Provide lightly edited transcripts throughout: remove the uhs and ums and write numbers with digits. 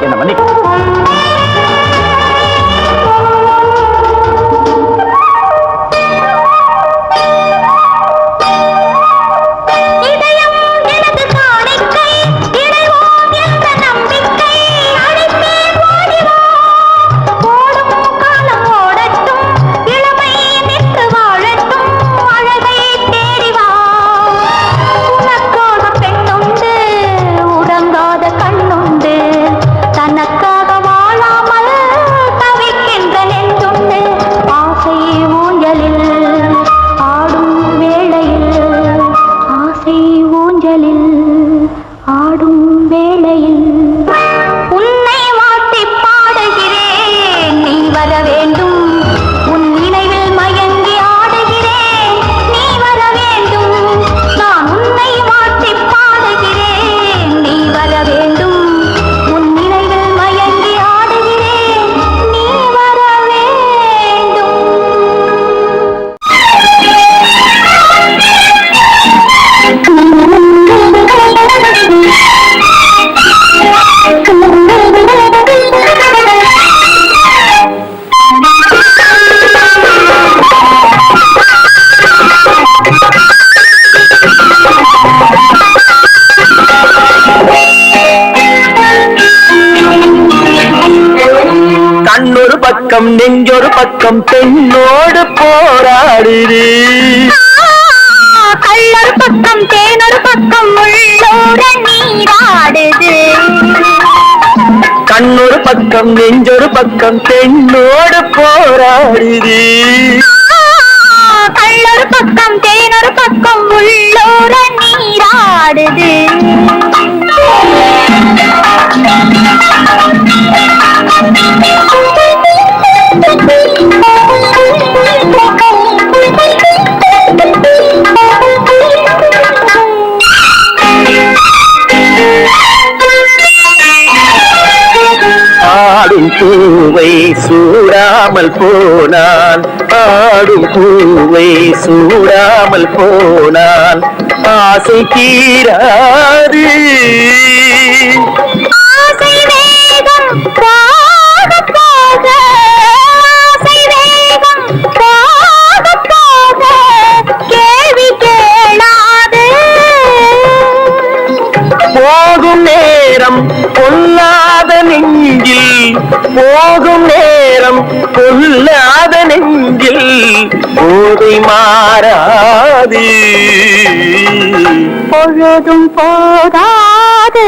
என்ன மன்னிக்க. கண்ணொரு பக்கம் நெஞ்சொரு பக்கம் பெண்ணோடு போராடுது. கள்ளொரு பக்கம் தேனொரு பக்கம் உள்ளோட நீராடுது. கண்ணொரு பக்கம் நெஞ்சொரு பக்கம் பெண்ணோடு போராடுது. கள்ளொரு பக்கம் தேனொரு பக்கம் உள்ளோட நீராடுது. ஆடும் பூவை சூடாமல் போனான், ஆடும் பூவை சூடாமல் போனான், ஆசை தீராது. ஆசை வேகம் போக போக, ஆசை வேகம் போக போக, கேள்வி கேளாது. போகும் நேரம் பொல்லாத நெஞ்சில், போகும் நேரம் பொல்லாத நெஞ்சில் போதை மாறாது. பொழுதும் போதாது.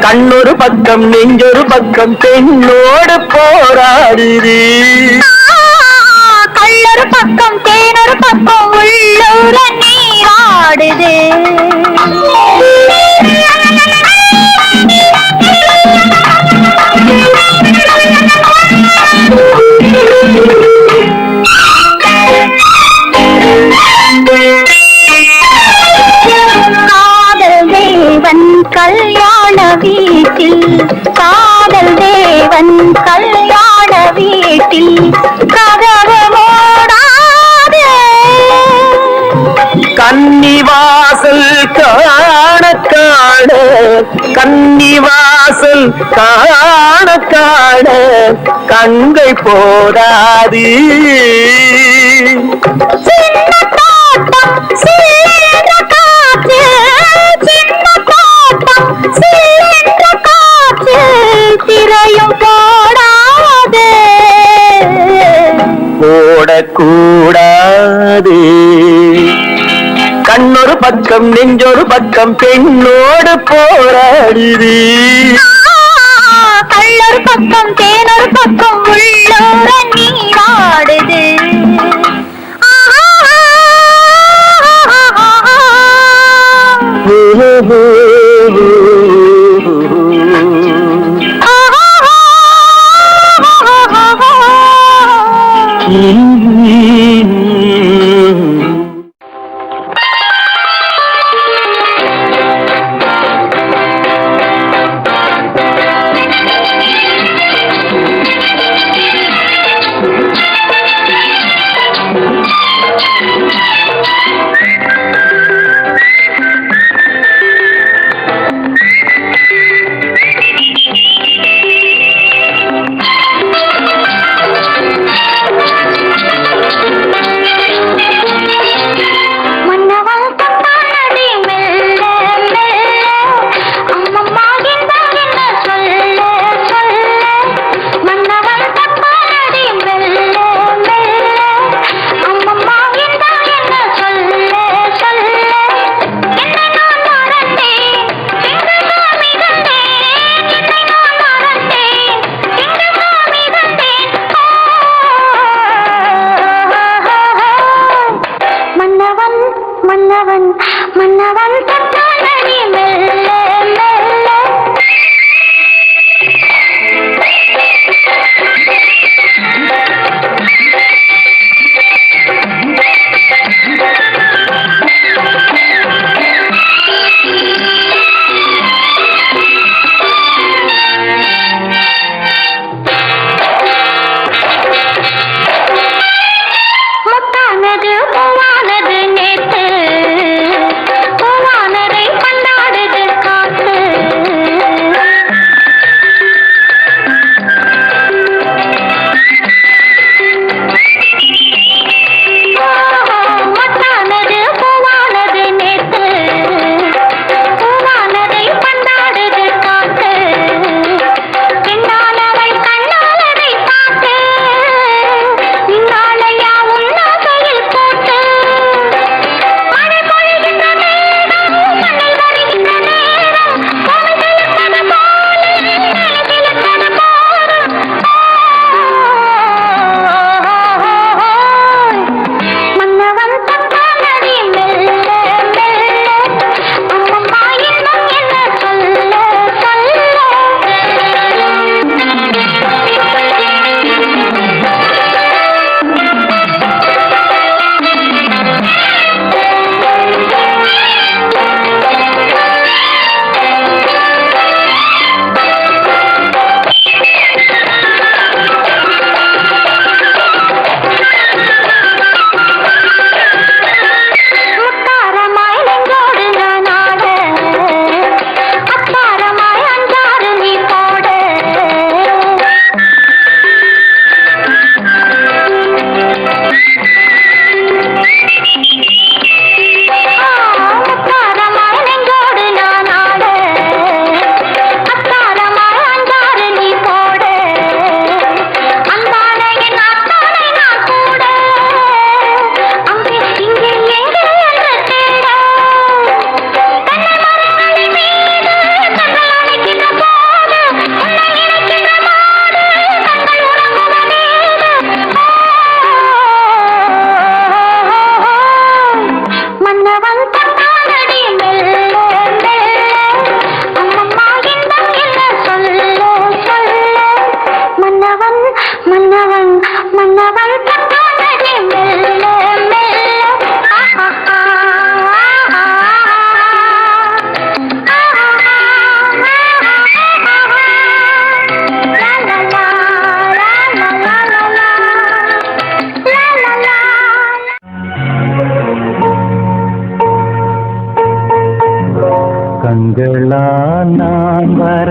கண்ணொரு பக்கம் நெஞ்சொரு பக்கம் பெண்ணோடு போராடுது. கள்ளொரு பக்கம் தேனொரு பக்கம் உள்ளூர நீராடுது. காதல் தேவன் கல்யாண வீட்டில், காதல் தேவன் கல்யாண வீட்டில் கதவு மூடாது. கன்னிவாசல் காண காண, கன்னிவாசல் காண காண கண்கள் போதாது. சின்ன தோட்டம் சில்லுன்ற காற்று, சின்ன தோட்டம் சில்லுன்ற காற்று திரையும் போடாது. போடக்கூடாது. கண்ணொரு பக்கம் நெஞ்சொரு பக்கம் பெண்ணோடு போராடுது. கள்ளொரு பக்கம் தேனொரு பக்கம் உள்ளோர நீராடுது.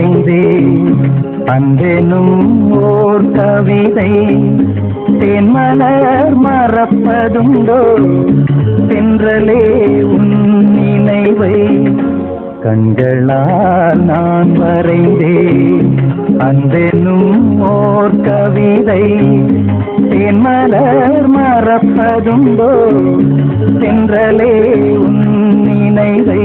வரைந்தேன் அன்பெனும் ஓர் கவிதை. தேன்மலர் மறப்பதுண்டோ தென்றலே உன் நினைவை கண்களால் நான் வரைந்தேன் அன்பெனும் ஓர் கவிதை. தேன்மலர் மறப்பதுண்டோ தென்றலே உன் நினைவை.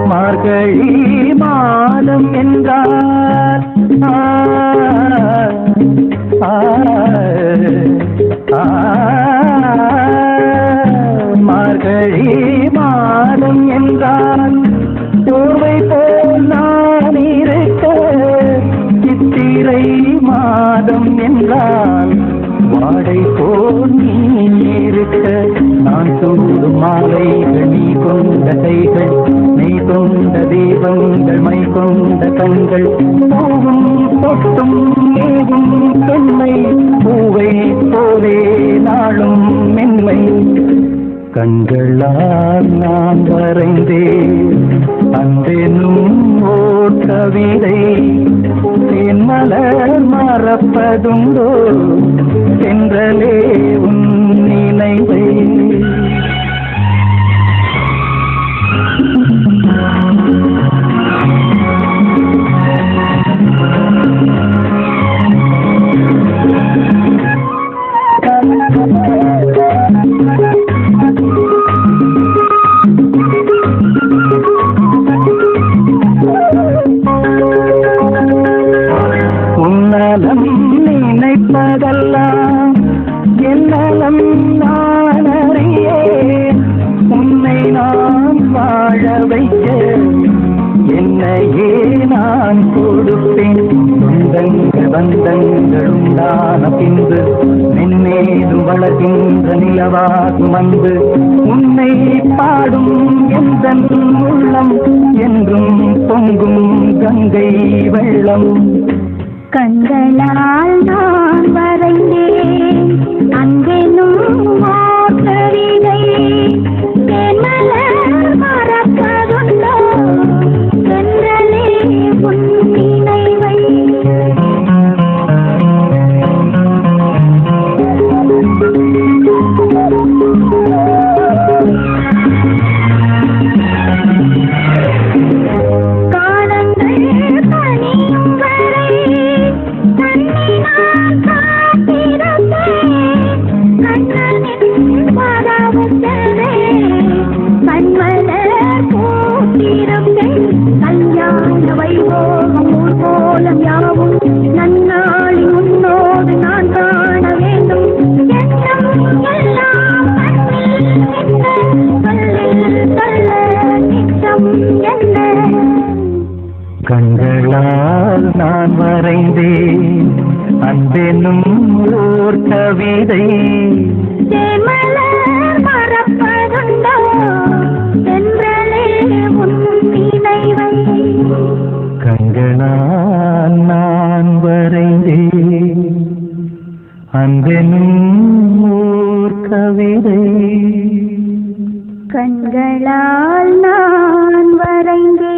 மார்கழி மாதம் என்றால் மார்கழி மாதம் என்றால் கோவை போல் நான் இருக்க, சித்திரை மாதம் என்றால் வாடை போல் நீ இருக்க. நான் சூடும் மாலைகள் நீ கொண்ட கைகள், நீ கொண்ட தீபங்கள் மை கொண்ட கண்கள், பூவும் பொட்டும் ஏகும் பெண்மை, பூவை போலே நாளும் மென்மை. கண்களால் நான் வரைந்தேன் அன்பெனும் ஓர் கவிதை. தேன்மலர் மறப்பதுண்டோ தென்றலே உன் நினைவை. உன்னலம் நினைப்பதெல்லாம் என்னலம் நான் அறியேன். உன்னை நான் வாழ வைக்க என்னையே நான் கொடுப்பேன். சொந்தங்கள் பந்தங்கள் உண்டான பின்பு மென்மேலும் வளர்கின்ற நிலவாகும் அன்பு. உன்னை பாடும் எந்த உள்ளம் என்றும் பொங்கும் கங்கை வெள்ளம். கண்களால் நான் வரைந்தேன் அன்பெனும் ஓர் கவிதை. தேன்மலர் மறப்பதுண்டோ தென்றலே உன் நினைவை. கண்களால் நான் வரைந்தேன் அன்பெனும் ஓர் கவிதை. தேன்மலர் மறப்பதுண்டோ தென்றலே உன் நினைவை. கண்களால் நான் வரைந்தேன் அன்பெனும் ஓர் கவிதை. கண்களால் நான் வரைந்தேன்